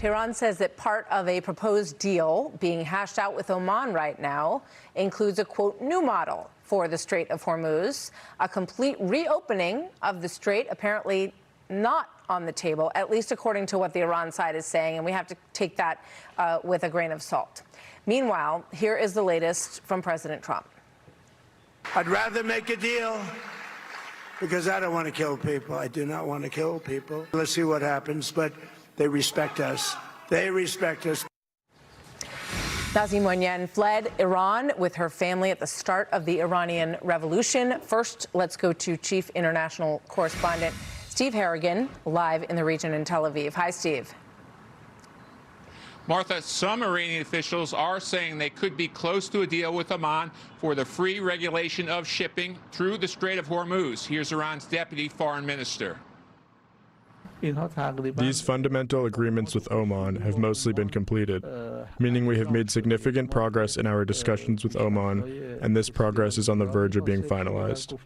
Tehran says that part of a proposed deal being hashed out with Oman right now includes a, quote, new model for the Strait of Hormuz. A complete reopening of the strait apparently not on the table, at least according to what the Iran side is saying, and we have to take that with a grain of salt. Meanwhile, here is the latest from President Trump. I'd rather make a deal because I don't want to kill people. I do not want to kill people. Let's see what happens, but they respect us. They respect us. Nazee Moinian fled Iran with her family at the start of the Iranian Revolution. First, let's go to Chief International Correspondent Steve Harrigan, live in the region in Tel Aviv. Hi, Steve. Martha, some Iranian officials are saying they could be close to a deal with Oman for the free regulation of shipping through the Strait of Hormuz. Here's Iran's deputy foreign minister. These fundamental agreements with Oman have mostly been completed, meaning we have made significant progress in our discussions with Oman, and this progress is on the verge of being finalized.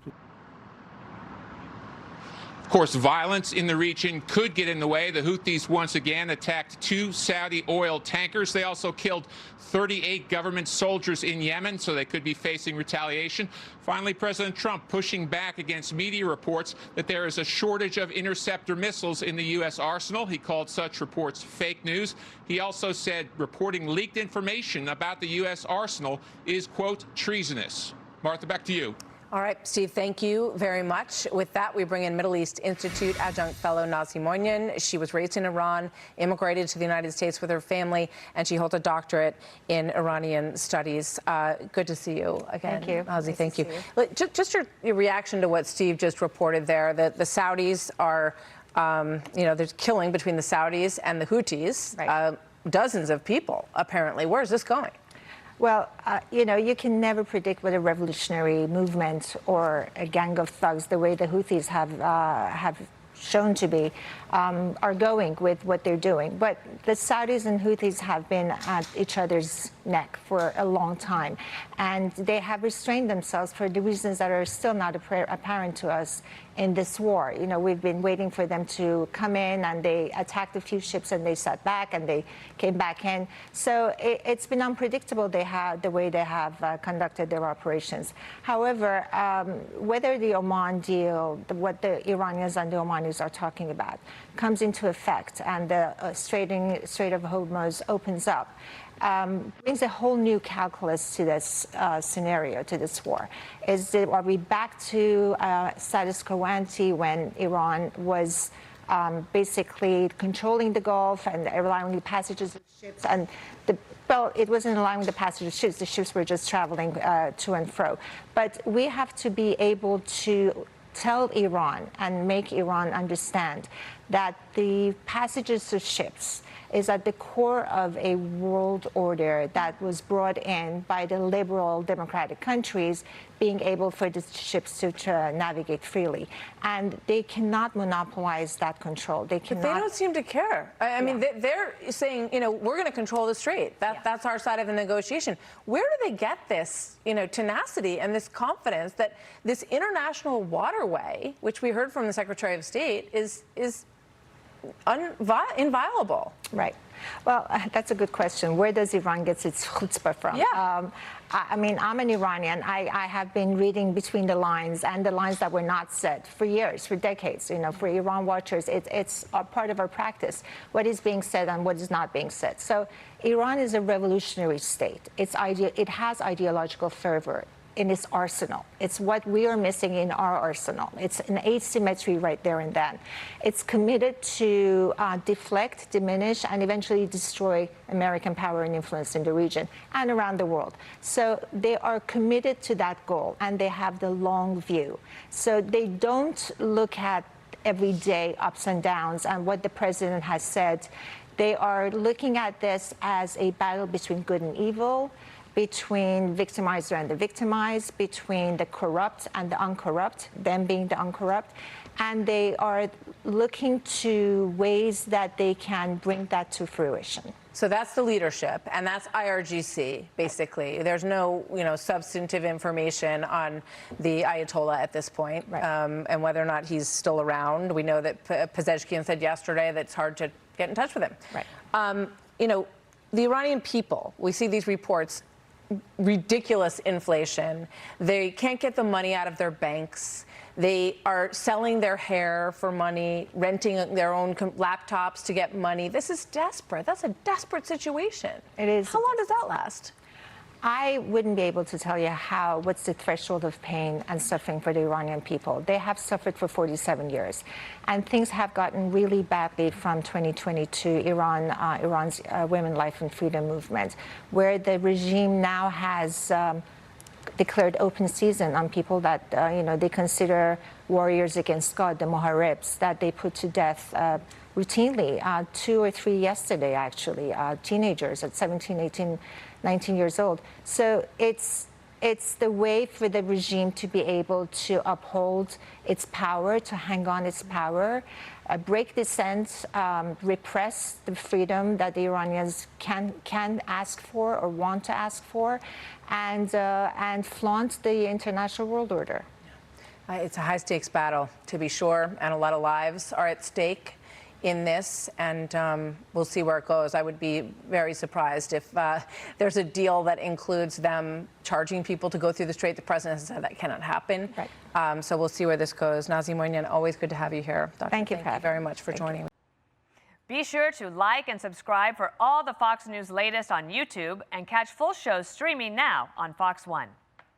Of course, violence in the region could get in the way. The Houthis once again attacked 2 Saudi oil tankers. They also killed 38 government soldiers in Yemen, so they could be facing retaliation. Finally, President Trump pushing back against media reports that there is a shortage of interceptor missiles in the U.S. arsenal. He called such reports fake news. He also said reporting leaked information about the U.S. arsenal is, quote, treasonous. Martha, back to you. All right, Steve, thank you very much. With that, we bring in Middle East Institute adjunct fellow Nazee Moinian. She was raised in Iran, immigrated to the United States with her family, and she holds a doctorate in Iranian studies. Good to see you again. Thank you. Nazee, thank you. Just your reaction to what Steve just reported there, that the Saudis are, there's killing between the Saudis and the Houthis, right. Dozens of people, apparently. Where's this going? Well, you can never predict what a revolutionary movement or a gang of thugs, the way the Houthis have shown to be, are going with what they're doing. But the Saudis and Houthis have been at each other's neck for a long time, and they have restrained themselves for the reasons that are still not apparent to us in this war. We've been waiting for them to come in, and they attacked a few ships, and they sat back, and they came back in. So it's been unpredictable the way they have conducted their operations. However, whether the Oman deal, what the Iranians and the Omanis are talking about, comes into effect, and the Strait of Hormuz opens up, brings a whole new calculus to this scenario, to this war. Are we back to status quo ante when Iran was basically controlling the Gulf and allowing the passages of ships? And it wasn't allowing the passage of ships. The ships were just traveling to and fro. But we have to be able to tell Iran and make Iran understand that the passages of ships is at the core of a world order that was brought in by the liberal democratic countries, being able for the ships to navigate freely. And they cannot monopolize that control. They cannot. But they don't seem to care. I mean, they're saying, we're going to control the strait. That's our side of the negotiation. Where do they get this, tenacity and this confidence that this international waterway, which we heard from the Secretary of State, is inviolable? Right. Well, that's a good question. Where does Iran get its chutzpah from? Yeah. I mean, I'm an Iranian. I have been reading between the lines and the lines that were not said for years, for decades. For Iran watchers, it's a part of our practice, what is being said and what is not being said. So Iran is a revolutionary state. It has ideological fervor in its arsenal. It's what we are missing in our arsenal. It's an asymmetry right there and then. It's committed to deflect, diminish, and eventually destroy American power and influence in the region and around the world. So they are committed to that goal, and they have the long view. So they don't look at everyday ups and downs and what the president has said. They are looking at this as a battle between good and evil, between victimizer and the victimized, between the corrupt and the uncorrupt, them being the uncorrupt. And they are looking to ways that they can bring that to fruition. So that's the leadership, and that's IRGC, basically. There's no, substantive information on the Ayatollah at this point, right. And whether or not he's still around. We know that Pezeshkian said yesterday that it's hard to get in touch with him. Right. You know, the Iranian people, we see these reports, ridiculous inflation. They can't get the money out of their banks. They are selling their hair for money, renting their own laptops to get money. This is desperate. That's a desperate situation. It is. How long does that last? I wouldn't be able to tell you what's the threshold of pain and suffering for the Iranian people. They have suffered for 47 years, and things have gotten really badly from 2022, Iran's Women, Life and Freedom movement, where the regime now has declared open season on people that they consider warriors against God, the Muharibs, that they put to death routinely. 2 or 3 yesterday, actually, teenagers at 17, 18, 19 years old. So it's the way for the regime to be able to uphold its power, to hang on its power, break dissent, repress the freedom that the Iranians can ask for or want to ask for, and flaunt the international world order. It's a high-stakes battle, to be sure, and a lot of lives are at stake in this, and we'll see where it goes. I would be very surprised if there's a deal that includes them charging people to go through the Strait. The president has said that cannot happen. Right. So we'll see where this goes. Nazee Moinian, always good to have you here. Dr. Thank you very much for joining me. Be sure to like and subscribe for all the Fox News latest on YouTube, and catch full shows streaming now on Fox One.